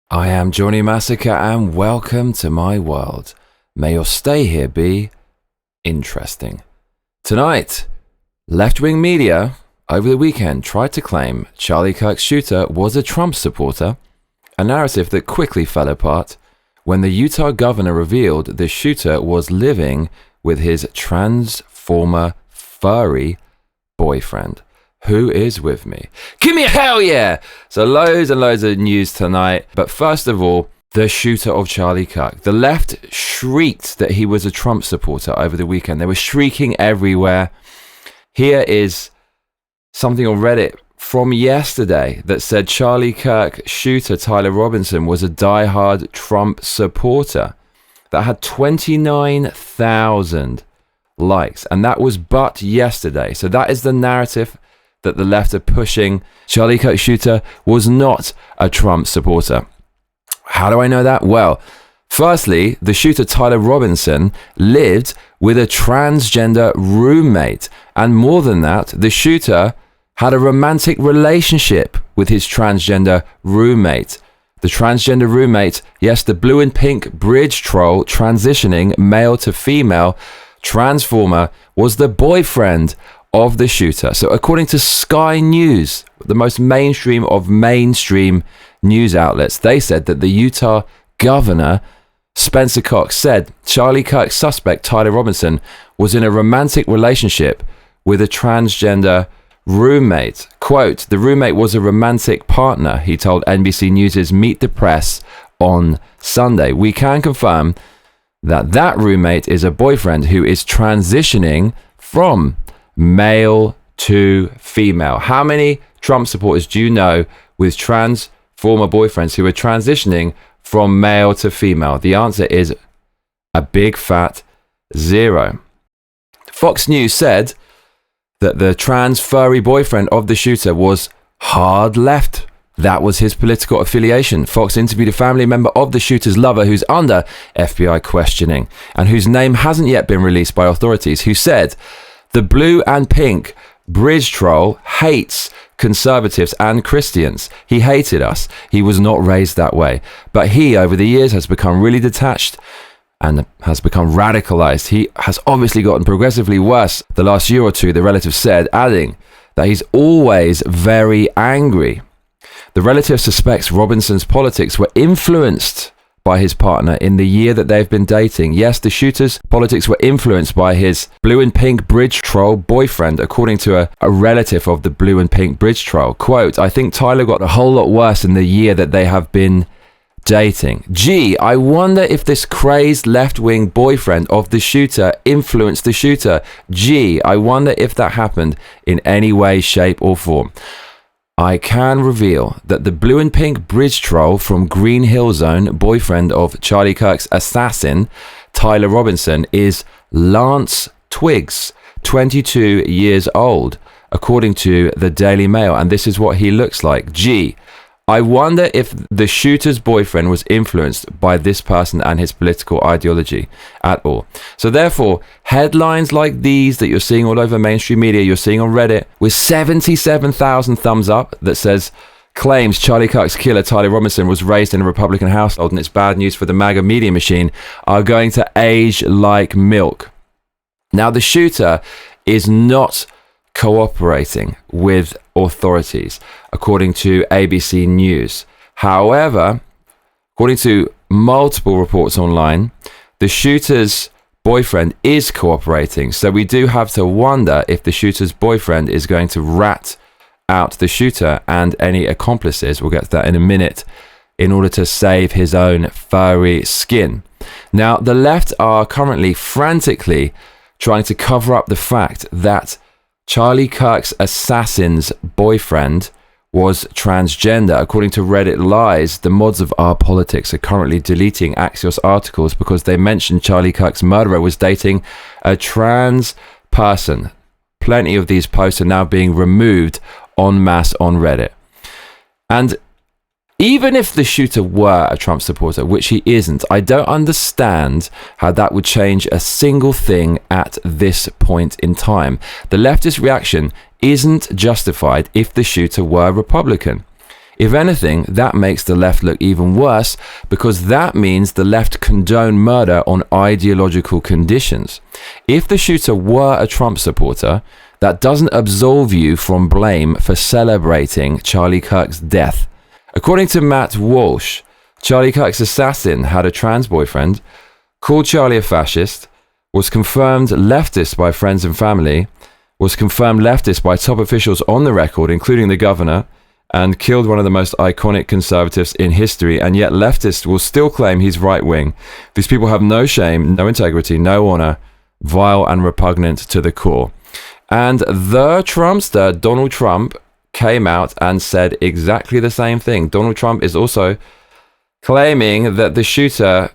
I am Johnny Massacre and welcome to my world. May your stay here be interesting. Tonight, left-wing media over the weekend tried to claim Charlie Kirk's shooter was a Trump supporter, a narrative that quickly fell apart when the Utah governor revealed the shooter was living with his transformer furry boyfriend. Who is with me? Give me a hell yeah! So loads and loads of news tonight. But first of all, the shooter of Charlie Kirk. The left shrieked that he was a Trump supporter over the weekend. They were shrieking everywhere. Here is something on Reddit from yesterday that said Charlie Kirk shooter Tyler Robinson was a diehard Trump supporter. That had 29,000 likes. And that was but yesterday. So that is the narrative that the left are pushing. Charlie Kirk shooter was not a Trump supporter. How do I know that? Well, firstly, the shooter Tyler Robinson lived with a transgender roommate. And more than that, the shooter had a romantic relationship with his transgender roommate. The transgender roommate, yes, the blue and pink bridge troll transitioning male to female transformer, was the boyfriend of the shooter. So according to Sky News, the most mainstream of mainstream news outlets, they said that the Utah governor, Spencer Cox, said Charlie Kirk's suspect, Tyler Robinson, was in a romantic relationship with a transgender roommate. Quote, the roommate was a romantic partner, he told NBC News' Meet the Press on Sunday. We can confirm that roommate is a boyfriend who is transitioning from male to female. How many Trump supporters do you know with transformer boyfriends who are transitioning from male to female? The answer is a big fat zero. Fox News said that the trans furry boyfriend of the shooter was hard left. That was his political affiliation. Fox interviewed a family member of the shooter's lover who's under FBI questioning and whose name hasn't yet been released by authorities, who said the blue and pink bridge troll hates conservatives and Christians. He hated us. He was not raised that way. But he, over the years, has become really detached and has become radicalized. He has obviously gotten progressively worse the last year or two, the relative said, adding that he's always very angry. The relative suspects Robinson's politics were influenced by his partner in the year that they've been dating. Yes, the shooter's politics were influenced by his blue and pink bridge troll boyfriend, according to a relative of the blue and pink bridge troll. Quote, I think Tyler got a whole lot worse in the year that they have been dating. Gee, I wonder if this crazed left-wing boyfriend of the shooter influenced the shooter. Gee, I wonder if that happened in any way, shape or form. I can reveal that the blue and pink bridge troll from Green Hill Zone, boyfriend of Charlie Kirk's assassin, Tyler Robinson, is Lance Twiggs, 22 years old, according to the Daily Mail. And this is what he looks like. Gee, I wonder if the shooter's boyfriend was influenced by this person and his political ideology at all. So therefore, headlines like these that you're seeing all over mainstream media, you're seeing on Reddit, with 77,000 thumbs up that says, claims Charlie Kirk's killer Tyler Robinson was raised in a Republican household and it's bad news for the MAGA media machine, are going to age like milk. Now, the shooter is not cooperating with authorities, according to ABC News. However, according to multiple reports online, the shooter's boyfriend is cooperating. So we do have to wonder if the shooter's boyfriend is going to rat out the shooter and any accomplices, we'll get to that in a minute, in order to save his own furry skin. Now, the left are currently frantically trying to cover up the fact that Charlie Kirk's assassin's boyfriend was transgender. According to Reddit Lies, the mods of Our Politics are currently deleting Axios articles because they mentioned Charlie Kirk's murderer was dating a trans person. Plenty of these posts are now being removed en masse on Reddit. And even if the shooter were a Trump supporter, which he isn't, I don't understand how that would change a single thing at this point in time. The leftist reaction isn't justified if the shooter were Republican. If anything, that makes the left look even worse, because that means the left condone murder on ideological conditions. If the shooter were a Trump supporter, that doesn't absolve you from blame for celebrating Charlie Kirk's death. According to Matt Walsh, Charlie Kirk's assassin had a trans boyfriend, called Charlie a fascist, was confirmed leftist by friends and family, was confirmed leftist by top officials on the record, including the governor, and killed one of the most iconic conservatives in history, and yet leftists will still claim he's right-wing. These people have no shame, no integrity, no honor, vile and repugnant to the core. And the Trumpster, Donald Trump, came out and said exactly the same thing. Donald Trump is also claiming that the shooter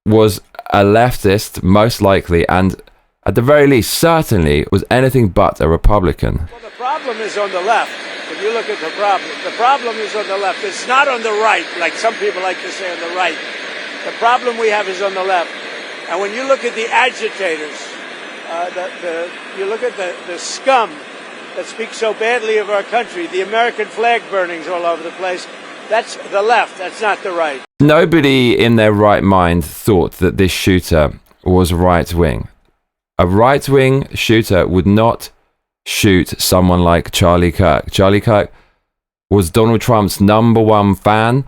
was a leftist, most likely, and at the very least, certainly was anything but a Republican. Well, the problem is on the left. If you look at the problem is on the left. It's not on the right, like some people like to say on the right. The problem we have is on the left. And when you look at the agitators, you look at the scum that speaks so badly of our country, the American flag burnings all over the place, that's the left, that's not the right. Nobody in their right mind thought that this shooter was right-wing. A right-wing shooter would not shoot someone like Charlie Kirk. Charlie Kirk was Donald Trump's #1 fan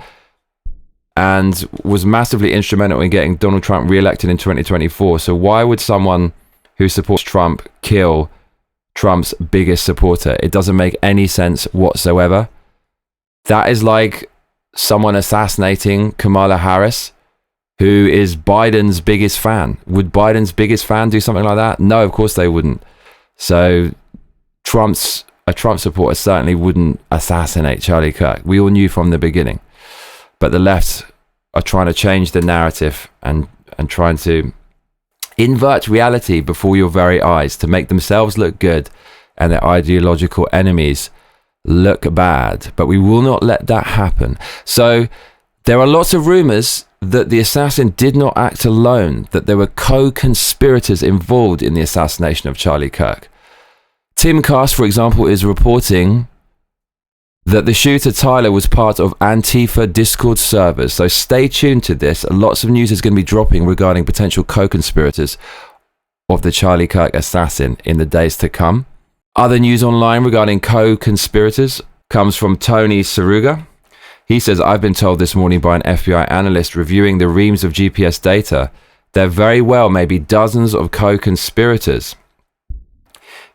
and was massively instrumental in getting Donald Trump re-elected in 2024. So why would someone who supports Trump kill Trump's biggest supporter? It doesn't make any sense whatsoever. That is like someone assassinating Kamala Harris, who is Biden's biggest fan. Would Biden's biggest fan do something like that? No, of course they wouldn't. So a Trump supporter certainly wouldn't assassinate Charlie Kirk. We all knew from the beginning. But the left are trying to change the narrative and trying to invert reality before your very eyes to make themselves look good and their ideological enemies look bad. But we will not let that happen. So there are lots of rumors that the assassin did not act alone, that there were co-conspirators involved in the assassination of Charlie Kirk. Timcast, for example, is reporting that the shooter Tyler was part of Antifa Discord servers. So stay tuned to this. Lots of news is going to be dropping regarding potential co-conspirators of the Charlie Kirk assassin in the days to come. Other news online regarding co-conspirators comes from Tony Saruga. He says, I've been told this morning by an FBI analyst reviewing the reams of GPS data, there very well may be dozens of co-conspirators.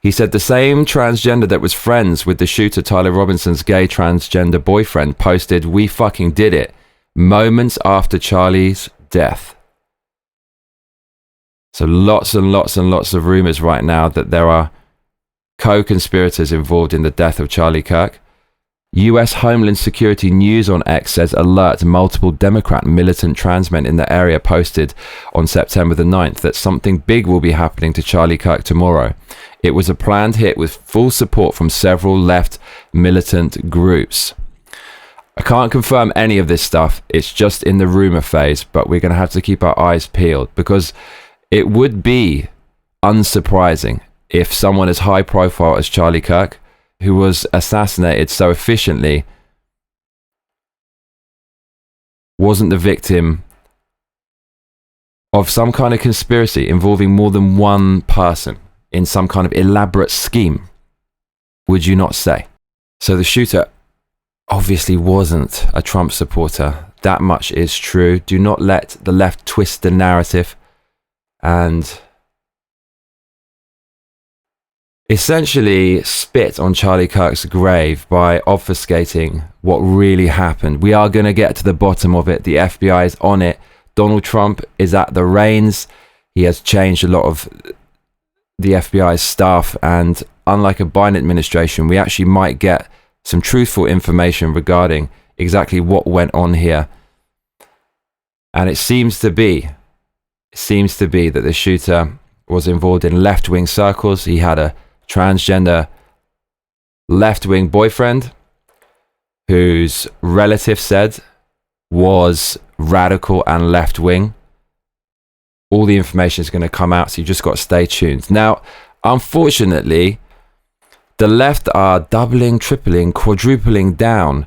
He said the same transgender that was friends with the shooter Tyler Robinson's gay transgender boyfriend posted, "We fucking did it," moments after Charlie's death. So lots and lots and lots of rumors right now that there are co-conspirators involved in the death of Charlie Kirk. US Homeland Security News on X says alert multiple Democrat militant trans men in the area posted on September the 9th that something big will be happening to Charlie Kirk tomorrow. It was a planned hit with full support from several left militant groups. I can't confirm any of this stuff. It's just in the rumor phase, but we're going to have to keep our eyes peeled because it would be unsurprising if someone as high profile as Charlie Kirk, who was assassinated so efficiently, wasn't the victim of some kind of conspiracy involving more than one person in some kind of elaborate scheme, would you not say? So the shooter obviously wasn't a Trump supporter. That much is true. Do not let the left twist the narrative and essentially spit on Charlie Kirk's grave by obfuscating what really happened. We are going to get to the bottom of it. The FBI is on it. Donald Trump is at the reins. He has changed a lot of the FBI's staff, and unlike a Biden administration, we actually might get some truthful information regarding exactly what went on here. And it seems to be that the shooter was involved in left-wing circles. He had a transgender left-wing boyfriend whose relative said was radical and left-wing. All the information is going to come out, so you just got to stay tuned. Now, unfortunately, the left are doubling, tripling, quadrupling down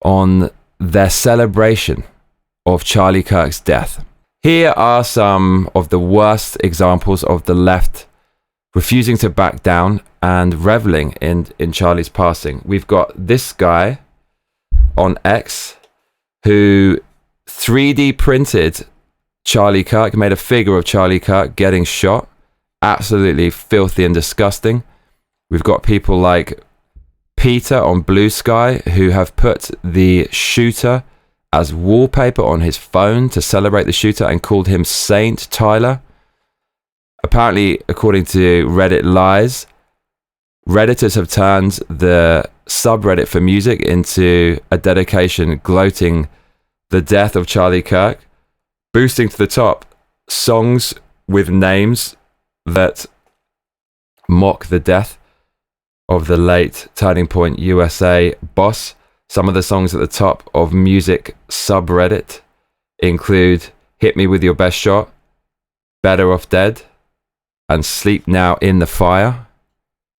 on their celebration of Charlie Kirk's death. Here are some of the worst examples of the left refusing to back down and reveling in Charlie's passing. We've got this guy on X who 3D printed Charlie Kirk, made a figure of Charlie Kirk getting shot. Absolutely filthy and disgusting. We've got people like Peter on Blue Sky who have put the shooter as wallpaper on his phone to celebrate the shooter and called him Saint Tyler. Apparently, according to Reddit Lies, Redditors have turned the subreddit for music into a dedication gloating the death of Charlie Kirk, boosting to the top songs with names that mock the death of the late Turning Point USA boss. Some of the songs at the top of music subreddit include Hit Me With Your Best Shot, Better Off Dead, and Sleep Now in the Fire.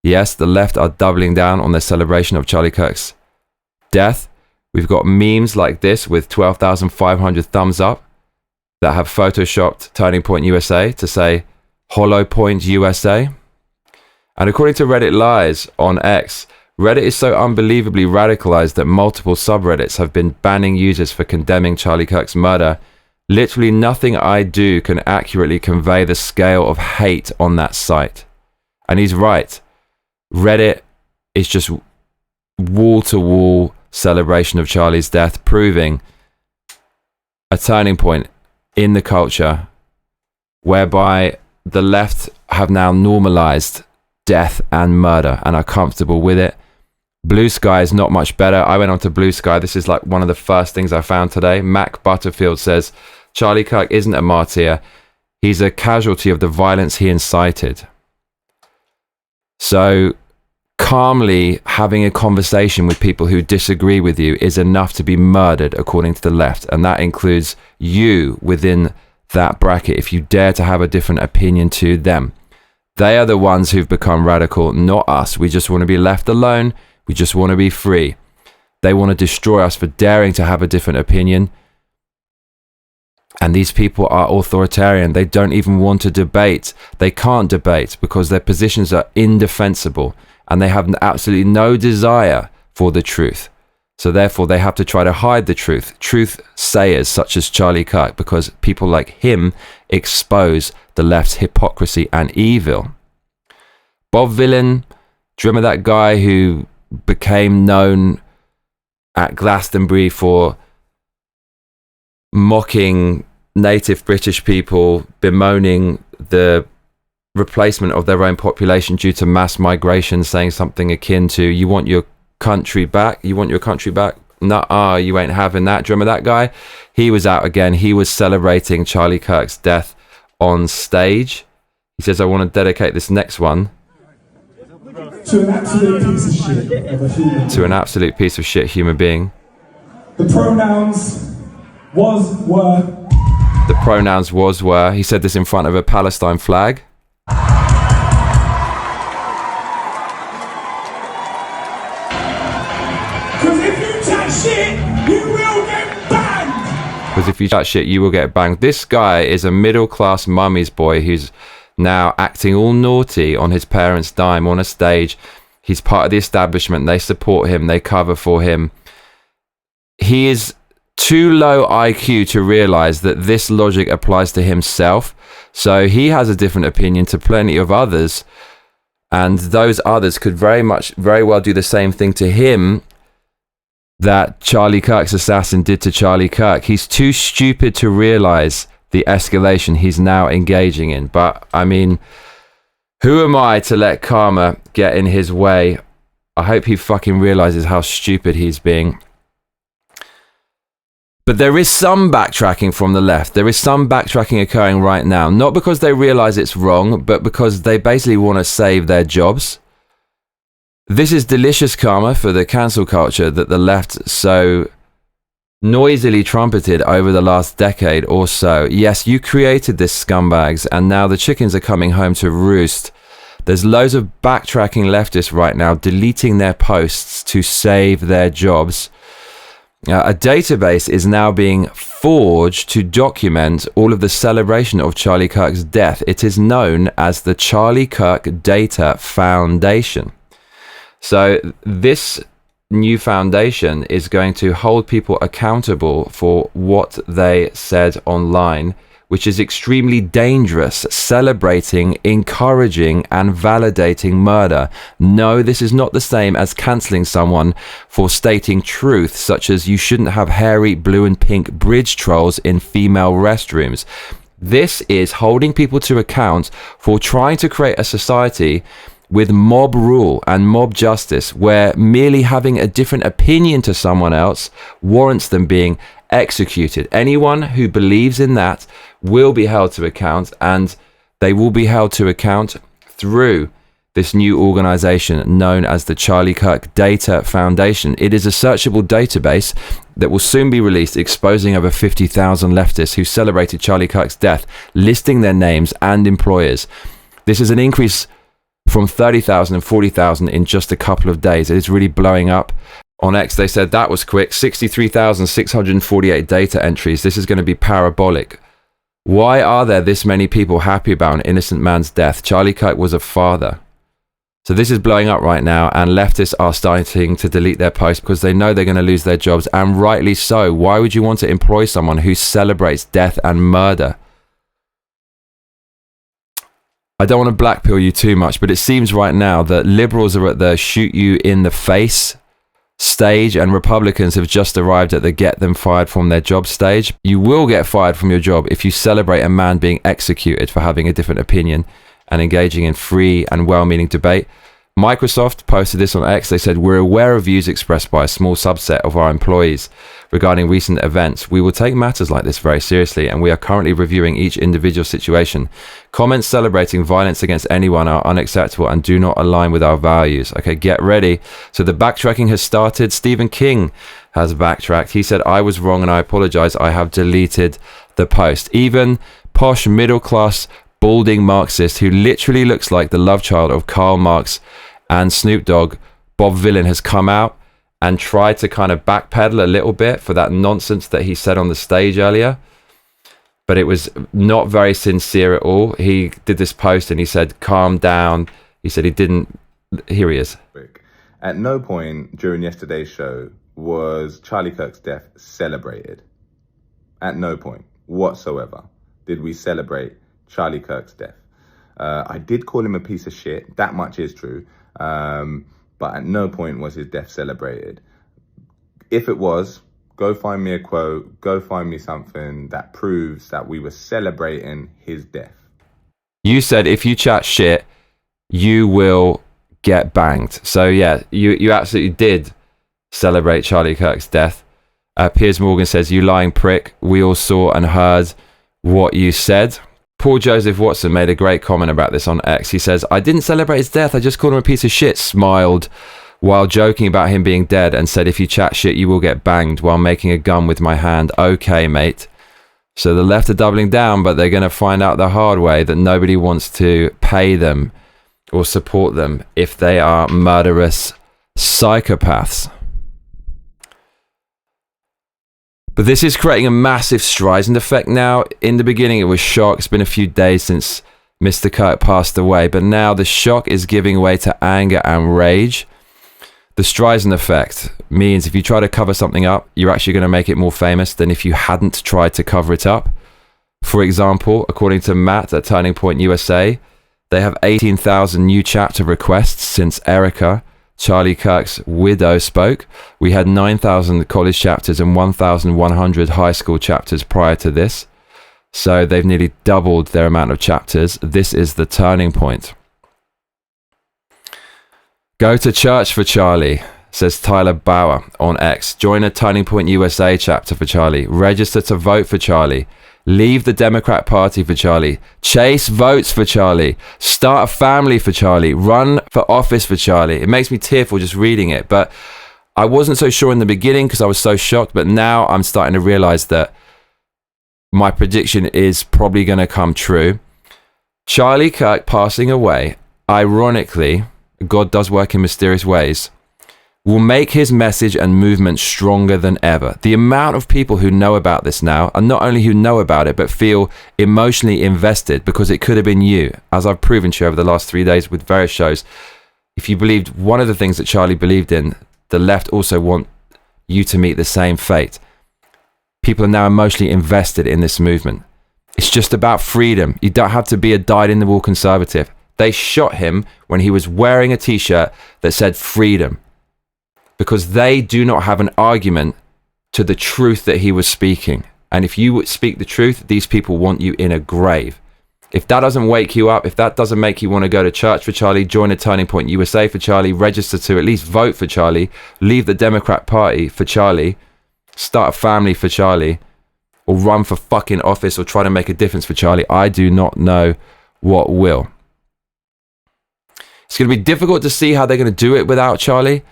Yes, the left are doubling down on their celebration of Charlie Kirk's death. We've got memes like this with 12,500 thumbs up that have photoshopped Turning Point USA to say Hollow Point USA. And according to Reddit Lies on X, Reddit is so unbelievably radicalized that multiple subreddits have been banning users for condemning Charlie Kirk's murder. Literally nothing I do can accurately convey the scale of hate on that site. And he's right. Reddit is just wall-to-wall celebration of Charlie's death, proving a turning point in the culture whereby the left have now normalized death and murder and are comfortable with it. Blue Sky is not much better. I went onto Blue Sky. This is like one of the first things I found today. Mac Butterfield says, Charlie Kirk isn't a martyr. He's a casualty of the violence he incited. So calmly having a conversation with people who disagree with you is enough to be murdered, according to the left. And that includes you within that bracket if you dare to have a different opinion to them. They are the ones who've become radical, not us. We just want to be left alone. We just want to be free. They want to destroy us for daring to have a different opinion. And these people are authoritarian. They don't even want to debate. They can't debate because their positions are indefensible and they have absolutely no desire for the truth. So therefore they have to try to hide the truth. Truth sayers such as Charlie Kirk, because people like him expose the left's hypocrisy and evil. Bob Villain, do you remember that guy who became known at Glastonbury for mocking native British people, bemoaning the replacement of their own population due to mass migration, saying something akin to, you want your country back? You want your country back? Nuh-uh, you ain't having that. Do you remember that guy? He was out again. He was celebrating Charlie Kirk's death on stage. He says, I want to dedicate this next one to an absolute piece of shit of a human being. To an absolute piece of shit human being. The pronouns was, were. The pronouns was, were. He said this in front of a Palestine flag. Because if you chat shit, you will get banged. Because if you chat shit, you will get banged. This guy is a middle-class mummy's boy who's now acting all naughty on his parents' dime on a stage. He's part of the establishment. They support him. They cover for him. He is too low IQ to realize that this logic applies to himself. So he has a different opinion to plenty of others. And those others could very well do the same thing to him that Charlie Kirk's assassin did to Charlie Kirk. He's too stupid to realize the escalation he's now engaging in. But I mean, who am I to let karma get in his way? I hope he fucking realizes how stupid he's being. But there is some backtracking from the left. There is some backtracking occurring right now. Not because they realize it's wrong, but because they basically want to save their jobs. This is delicious karma for the cancel culture that the left so noisily trumpeted over the last decade or so. Yes, you created this, scumbags, and now the chickens are coming home to roost. There's loads of backtracking leftists right now deleting their posts to save their jobs. A database is now being forged to document all of the celebration of Charlie Kirk's death. It is known as the Charlie Kirk Data Foundation. So this new foundation is going to hold people accountable for what they said online, which is extremely dangerous, celebrating, encouraging, and validating murder. No, this is not the same as cancelling someone for stating truth, such as you shouldn't have hairy blue and pink bridge trolls in female restrooms. This is holding people to account for trying to create a society with mob rule and mob justice, where merely having a different opinion to someone else warrants them being executed. Anyone who believes in that will be held to account, and they will be held to account through this new organization known as the Charlie Kirk Data Foundation. It is a searchable database that will soon be released, exposing over 50,000 leftists who celebrated Charlie Kirk's death, listing their names and employers. This is an increase from 30,000 and 40,000 in just a couple of days. It is really blowing up. On X, they said that was quick. 63,648 data entries. This is going to be parabolic. Why are there this many people happy about an innocent man's death? Charlie Kirk was a father. So this is blowing up right now, and leftists are starting to delete their posts because they know they're going to lose their jobs, and rightly so. Why would you want to employ someone who celebrates death and murder? I don't want to blackpill you too much, but it seems right now that liberals are at the shoot you in the face stage, and Republicans have just arrived at the get them fired from their job stage. You will get fired from your job if you celebrate a man being executed for having a different opinion and engaging in free and well-meaning debate. Microsoft posted this on X. They said, "We're aware of views expressed by a small subset of our employees regarding recent events. We will take matters like this very seriously, and we are currently reviewing each individual situation. Comments celebrating violence against anyone are unacceptable and do not align with our values." Okay, get ready. So the backtracking has started. Stephen King has backtracked. He said, "I was wrong and I apologize. I have deleted the post." Even posh middle-class balding Marxist who literally looks like the love child of Karl Marx and Snoop Dogg, Bob Villain, has come out and tried to kind of backpedal a little bit for that nonsense that he said on the stage earlier. But it was not very sincere at all. He did this post and he said, "Calm down." He said he didn't. Here he is. At no point during yesterday's show was Charlie Kirk's death celebrated. At no point whatsoever did we celebrate Charlie Kirk's death. I did call him a piece of shit. That much is true. But at no point was his death celebrated. If it was, go find me a quote, go find me something that proves that we were celebrating his death. You said if you chat shit, you will get banged. So yeah, you absolutely did celebrate Charlie Kirk's death. Piers Morgan says, "You lying prick. We all saw and heard what you said." Paul Joseph Watson made a great comment about this on X. He says, "I didn't celebrate his death. I just called him a piece of shit," smiled while joking about him being dead, and said, "If you chat shit, you will get banged," while making a gun with my hand. Okay, mate. So the left are doubling down, but they're going to find out the hard way that nobody wants to pay them or support them if they are murderous psychopaths. But this is creating a massive Streisand effect now. In the beginning, it was shock. It's been a few days since Mr. Kirk passed away, but now the shock is giving way to anger and rage. The Streisand effect means if you try to cover something up, you're actually going to make it more famous than if you hadn't tried to cover it up. For example, according to Matt at Turning Point USA, they have 18,000 new chapter requests since Erica, Charlie Kirk's widow, spoke. We had 9,000 college chapters and 1,100 high school chapters prior to this. So they've nearly doubled their amount of chapters. This is the turning point. Go to church for Charlie, says Tyler Bauer on X. Join a Turning Point USA chapter for Charlie. Register to vote for Charlie. Leave the Democrat Party for Charlie. Chase votes for Charlie. Start a family for Charlie. Run for office for Charlie. It makes me tearful just reading it. But I wasn't so sure in the beginning because I was so shocked. But now I'm starting to realize that my prediction is probably going to come true. Charlie Kirk passing away, ironically, God does work in mysterious ways, will make his message and movement stronger than ever. The amount of people who know about this now, and not only who know about it, but feel emotionally invested because it could have been you, as I've proven to you over the last 3 days with various shows. If you believed one of the things that Charlie believed in, the left also want you to meet the same fate. People are now emotionally invested in this movement. It's just about freedom. You don't have to be a dyed-in-the-wool conservative. They shot him when he was wearing a t-shirt that said freedom, because they do not have an argument to the truth that he was speaking. And if you speak the truth, these people want you in a grave. If that doesn't wake you up, if that doesn't make you want to go to church for Charlie, join a Turning Point USA for Charlie, register to at least vote for Charlie, leave the Democrat Party for Charlie, start a family for Charlie, or run for fucking office or try to make a difference for Charlie, I do not know what will. It's going to be difficult to see how they're going to do it without Charlie.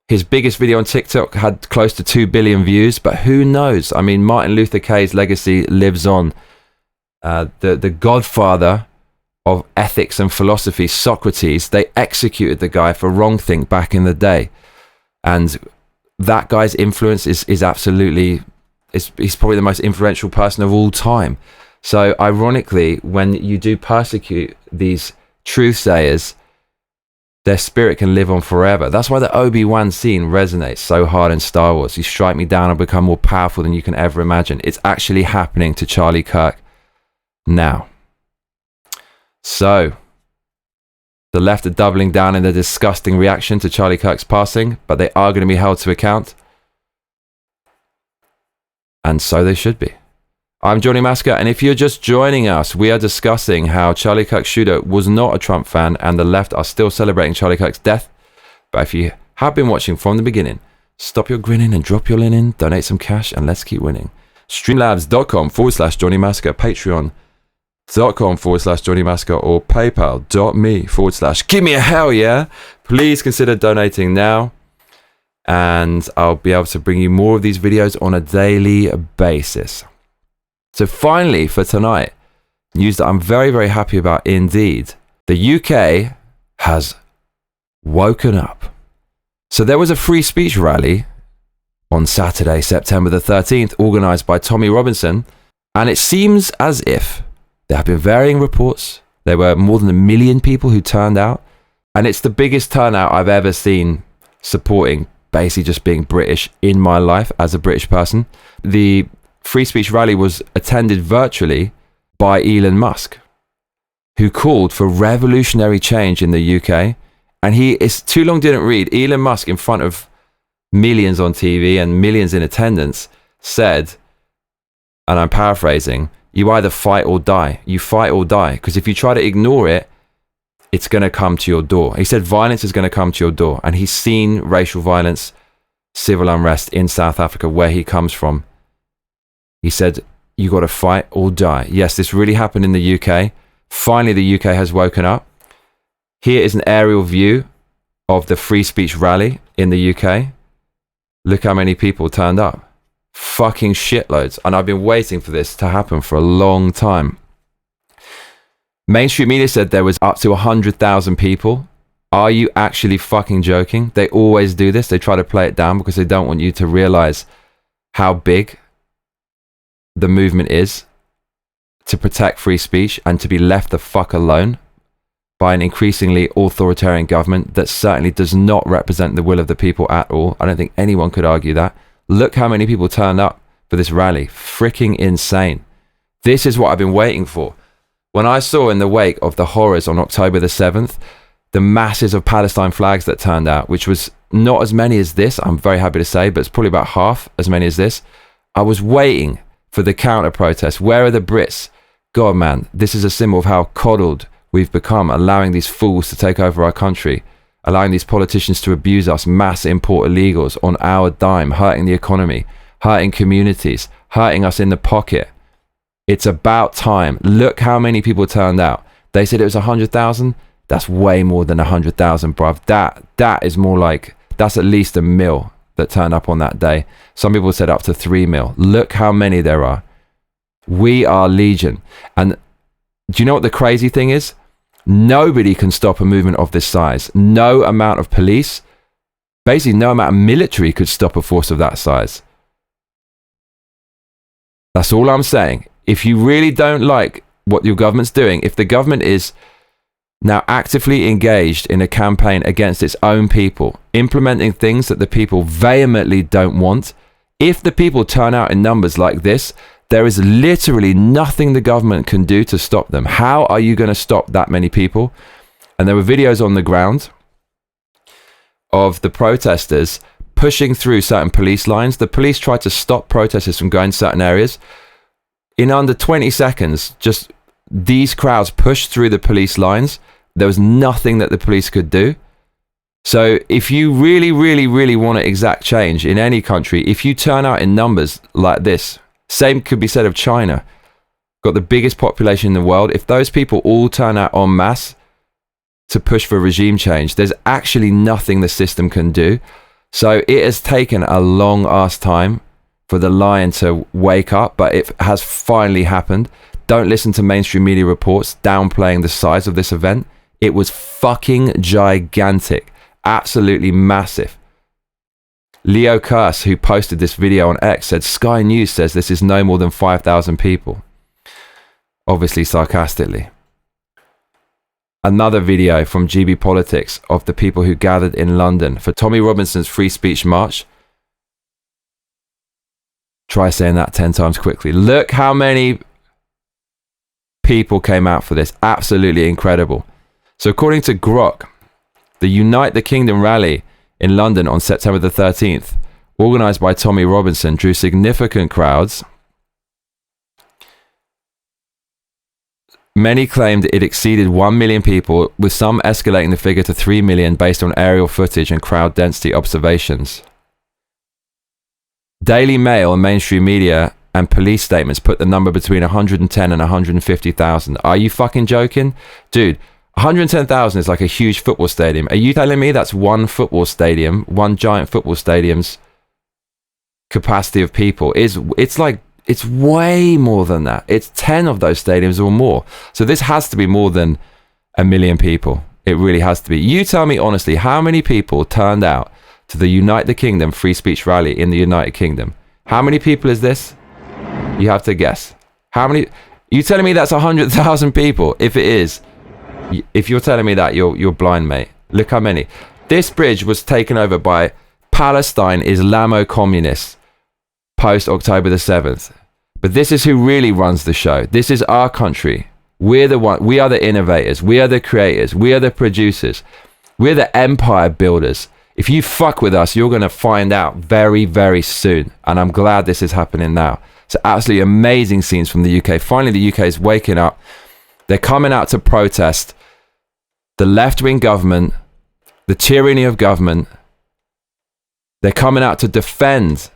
His biggest video on TikTok had close to 2 billion views, but who knows? I mean, Martin Luther K's legacy lives on. The godfather of ethics and philosophy, Socrates, they executed the guy for wrongthink back in the day. And that guy's influence is absolutely, he's probably the most influential person of all time. So ironically, when you do persecute these truth-sayers, their spirit can live on forever. That's why the Obi-Wan scene resonates so hard in Star Wars. You strike me down and become more powerful than you can ever imagine. It's actually happening to Charlie Kirk now. So, the left are doubling down in their disgusting reaction to Charlie Kirk's passing, but they are going to be held to account. And so they should be. I'm Johnny Massacre, and if you're just joining us, we are discussing how Charlie Kirk's shooter was not a Trump fan, and the left are still celebrating Charlie Kirk's death. But if you have been watching from the beginning, stop your grinning and drop your linen, donate some cash, and let's keep winning. Streamlabs.com/Johnny Massacre, Patreon.com/Johnny Massacre, or PayPal.me/give me a hell yeah. Please consider donating now, and I'll be able to bring you more of these videos on a daily basis. So finally, for tonight, news that I'm very, very happy about indeed. The UK has woken up. So there was a free speech rally on Saturday, September the 13th, organised by Tommy Robinson, and it seems as if there have been varying reports. There were more than 1 million people who turned out, and it's the biggest turnout I've ever seen supporting basically just being British in my life as a British person. The free speech rally was attended virtually by Elon Musk, who called for revolutionary change in the UK. And he is too long didn't read. Elon Musk, in front of millions on TV and millions in attendance, said, and I'm paraphrasing, you either fight or die. You fight or die. Because if you try to ignore it, it's going to come to your door. He said violence is going to come to your door. And he's seen racial violence, civil unrest in South Africa, where he comes from. He said, you got to fight or die. Yes, this really happened in the UK. Finally, the UK has woken up. Here is an aerial view of the free speech rally in the UK. Look how many people turned up. Fucking shitloads. And I've been waiting for this to happen for a long time. Mainstream media said there was up to 100,000 people. Are you actually fucking joking? They always do this. They try to play it down because they don't want you to realize how big the movement is to protect free speech and to be left the fuck alone by an increasingly authoritarian government that certainly does not represent the will of the people at all. I don't think anyone could argue that. Look how many people turned up for this rally. Freaking insane. This is what I've been waiting for. When I saw in the wake of the horrors on October the 7th, the masses of Palestine flags that turned out, which was not as many as this, I'm very happy to say, but it's probably about half as many as this. I was waiting for the counter protest. Where are the Brits? God, man, this is a symbol of how coddled we've become, allowing these fools to take over our country, allowing these politicians to abuse us, mass import illegals on our dime, hurting the economy, hurting communities, hurting us in the pocket. It's about time. Look how many people turned out. They said it was 100,000. That's way more than 100,000, bruv. That is more like, that's at least 1 mil that turned up on that day. Some people said up to 3 mil. Look how many there are. We are legion. And do you know what the crazy thing is? Nobody can stop a movement of this size. No amount of police, Basically, no amount of military could stop a force of that size. That's all I'm saying. If you really don't like what your government's doing, if the government is now actively engaged in a campaign against its own people, implementing things that the people vehemently don't want, if the people turn out in numbers like this, there is literally nothing the government can do to stop them. How are you going to stop that many people? And there were videos on the ground of the protesters pushing through certain police lines. The police tried to stop protesters from going to certain areas. In under 20 seconds, just these crowds pushed through the police lines. There was nothing that the police could do. So if you really, really, really want to exact change in any country, if you turn out in numbers like this, same could be said of China, got the biggest population in the world. If those people all turn out en masse to push for regime change, there's actually nothing the system can do. So it has taken a long ass time for the lion to wake up, but it has finally happened. Don't listen to mainstream media reports downplaying the size of this event. It was fucking gigantic, absolutely massive. Leo Kurse, who posted this video on X, said Sky News says this is no more than 5,000 people. Obviously sarcastically. Another video from GB Politics of the people who gathered in London for Tommy Robinson's free speech march. Try saying that 10 times quickly. Look how many people came out for this. Absolutely incredible. So according to Grok, the Unite the Kingdom rally in London on September the 13th, organised by Tommy Robinson, drew significant crowds. Many claimed it exceeded 1 million people, with some escalating the figure to 3 million based on aerial footage and crowd density observations. Daily Mail and mainstream media and police statements put the number between 110 and 150,000. Are you fucking joking? Dude, 110,000 is like a huge football stadium. Are you telling me that's one football stadium, one giant football stadium's capacity of people? It's way more than that. It's 10 of those stadiums or more. So this has to be more than 1 million people. It really has to be. You tell me honestly, how many people turned out to the Unite the Kingdom free speech rally in the United Kingdom? How many people is this? You have to guess. How many? You telling me that's 100,000 people? If it is, if you're telling me that, you're blind, mate. Look how many. This bridge was taken over by Palestine Islamo-communists post October the 7th. But this is who really runs the show. This is our country. We're the one. We are the innovators. We are the creators. We are the producers. We're the empire builders. If you fuck with us, you're going to find out very, very soon. And I'm glad this is happening now. So absolutely amazing scenes from the UK. Finally, the UK is waking up. They're coming out to protest the left-wing government, the tyranny of government. They're coming out to defend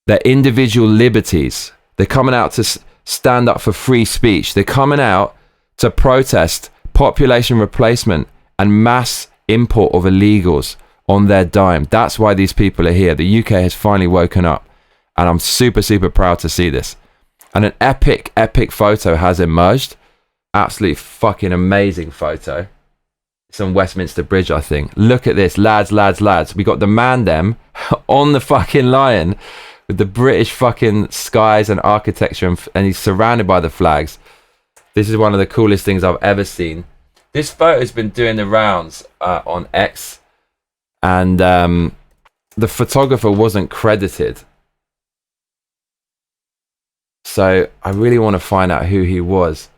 their individual liberties. They're coming out to stand up for free speech. They're coming out to protest population replacement and mass import of illegals on their dime. That's why these people are here. The UK has finally woken up. And I'm super, super proud to see this. And an epic, epic photo has emerged. Absolutely fucking amazing photo. It's on Westminster Bridge, I think. Look at this, lads, lads, lads. We got the man them on the fucking lion with the British fucking skies and architecture, and he's surrounded by the flags. This is one of the coolest things I've ever seen. This photo's been doing the rounds on X, and the photographer wasn't credited. So I really want to find out who he was.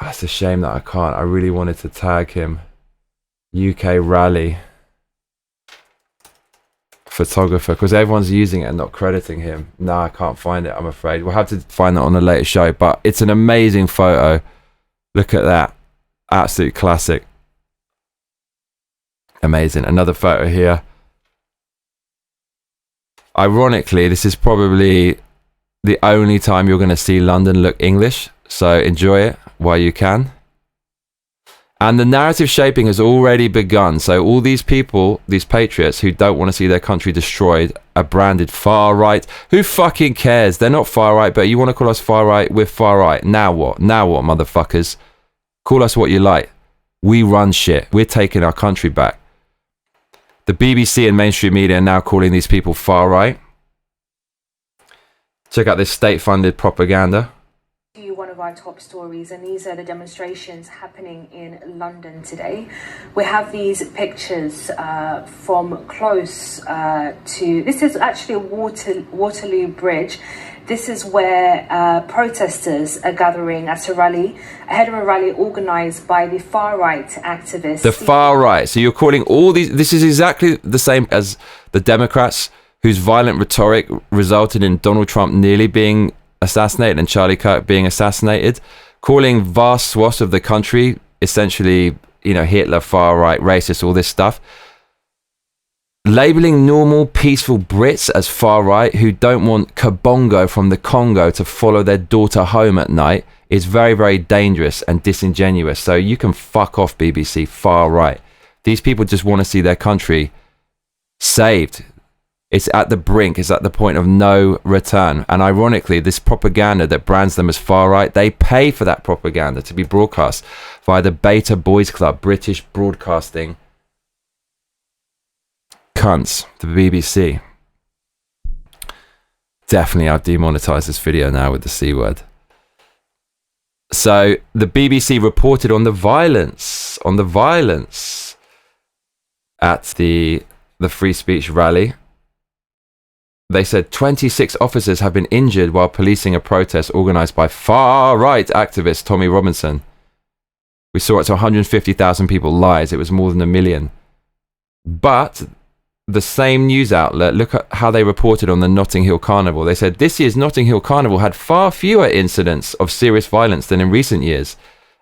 That's a shame that I can't. I really wanted to tag him. UK rally photographer, because everyone's using it and not crediting him. No, I can't find it, I'm afraid. We'll have to find that on a later show, but it's an amazing photo. Look at that. Absolute classic. Amazing. Another photo here. Ironically, this is probably the only time you're going to see London look English, so enjoy it while you can. And the narrative shaping has already begun. So all these people, these patriots who don't want to see their country destroyed, are branded far right. Who fucking cares? They're not far right, but you want to call us far right? We're far right. Now what? Now what, motherfuckers? Call us what you like. We run shit. We're taking our country back. The BBC and mainstream media are now calling these people far right. Check out this state-funded propaganda. One of our top stories, and these are the demonstrations happening in London today. We have these pictures from close to, this is actually a Waterloo Bridge. This is where protesters are gathering at a rally, ahead of a rally organised by the far-right activists. The far right. So you're calling all these, this is exactly the same as the Democrats, whose violent rhetoric resulted in Donald Trump nearly being assassinated and Charlie Kirk being assassinated, calling vast swaths of the country essentially, Hitler, far right, racist, all this stuff. Labeling normal, peaceful Brits as far right who don't want Kabongo from the Congo to follow their daughter home at night is very, very dangerous and disingenuous. So you can fuck off, BBC, far right. These people just want to see their country saved. It's at the brink. It's at the point of no return. And ironically, this propaganda that brands them as far right, they pay for that propaganda to be broadcast via the Beta Boys Club, British broadcasting cunts, the BBC. Definitely, I'll demonetize this video now with the C word. So the BBC reported on the violence at the free speech rally. They said 26 officers have been injured while policing a protest organised by far-right activist Tommy Robinson. We saw it to 150,000 people. Lies, it was more than 1 million. But the same news outlet, look at how they reported on the Notting Hill Carnival. They said this year's Notting Hill Carnival had far fewer incidents of serious violence than in recent years.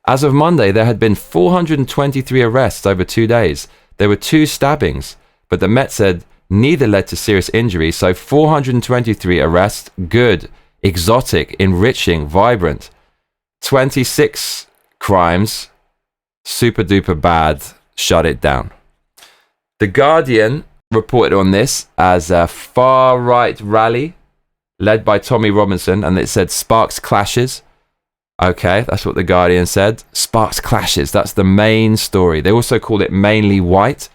As of Monday, there had been 423 arrests over 2 days. There were 2 stabbings, but the Met said neither led to serious injury. So 423 arrests, good, exotic, enriching, vibrant. 26 crimes, super duper bad, shut it down. The Guardian reported on this as a far-right rally led by Tommy Robinson, and it said sparks clashes. Okay, that's what the Guardian said. Sparks clashes, that's the main story. They also called it mainly white.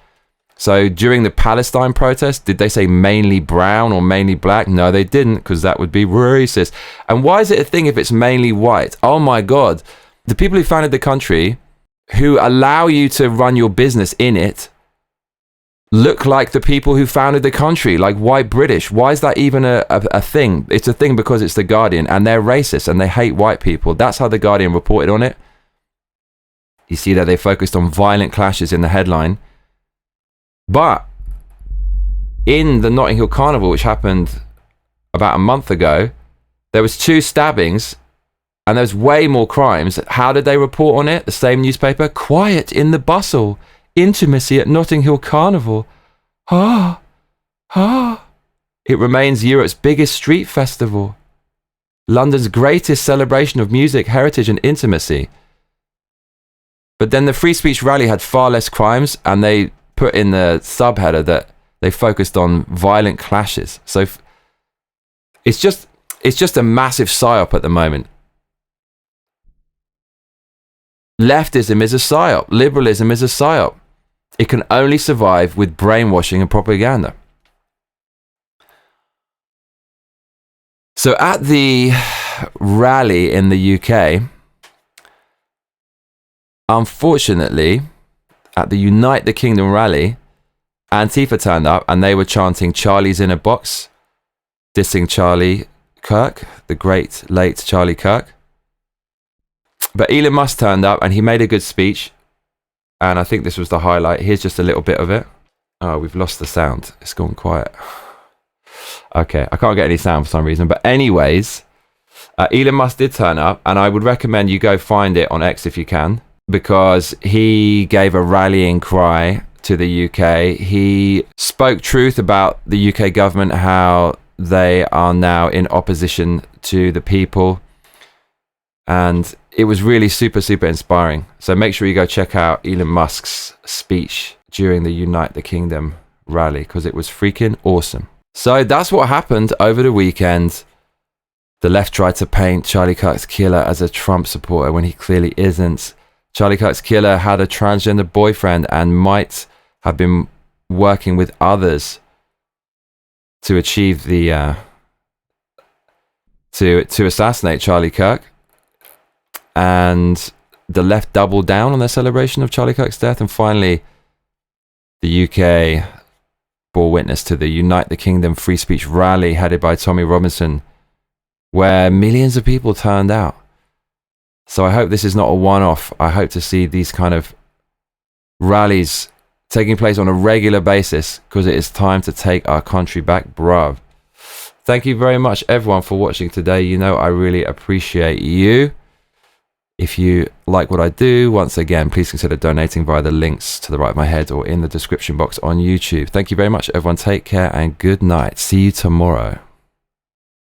So during the Palestine protest, did they say mainly brown or mainly black? No, they didn't, because that would be racist. And why is it a thing if it's mainly white? Oh my God. The people who founded the country, who allow you to run your business in it, look like the people who founded the country, like white British. Why is that even a thing? It's a thing because it's the Guardian, and they're racist and they hate white people. That's how the Guardian reported on it. You see that they focused on violent clashes in the headline. But in the Notting Hill Carnival, which happened about a month ago, there was 2 stabbings and there was way more crimes. How did they report on it? The same newspaper. Quiet in the bustle. Intimacy at Notting Hill Carnival. It remains Europe's biggest street festival. London's greatest celebration of music, heritage and intimacy. But then the free speech rally had far less crimes, and they put in the subheader that they focused on violent clashes. So it's just a massive psyop at the moment. Leftism is a psyop. Liberalism is a psyop. It can only survive with brainwashing and propaganda. So at the rally in the UK, unfortunately, at the Unite the Kingdom rally, Antifa turned up and they were chanting Charlie's in a box, dissing Charlie Kirk, the great late Charlie Kirk. But Elon Musk turned up and he made a good speech. And I think this was the highlight. Here's just a little bit of it. Oh, we've lost the sound. It's gone quiet. Okay, I can't get any sound for some reason. But anyways, Elon Musk did turn up, and I would recommend you go find it on X if you can, because he gave a rallying cry to the UK. He spoke truth about the UK government, how they are now in opposition to the people. And it was really super, super inspiring. So make sure you go check out Elon Musk's speech during the Unite the Kingdom rally, because it was freaking awesome. So that's what happened over the weekend. The left tried to paint Charlie Kirk's killer as a Trump supporter when he clearly isn't. Charlie Kirk's killer had a transgender boyfriend and might have been working with others to achieve the to assassinate Charlie Kirk, and the left doubled down on their celebration of Charlie Kirk's death, and finally the UK bore witness to the Unite the Kingdom free speech rally headed by Tommy Robinson, where millions of people turned out. So I hope this is not a one-off. I hope to see these kind of rallies taking place on a regular basis, because it is time to take our country back, bruv. Thank you very much, everyone, for watching today. You know I really appreciate you. If you like what I do, once again, please consider donating via the links to the right of my head or in the description box on YouTube. Thank you very much, everyone. Take care and good night. See you tomorrow.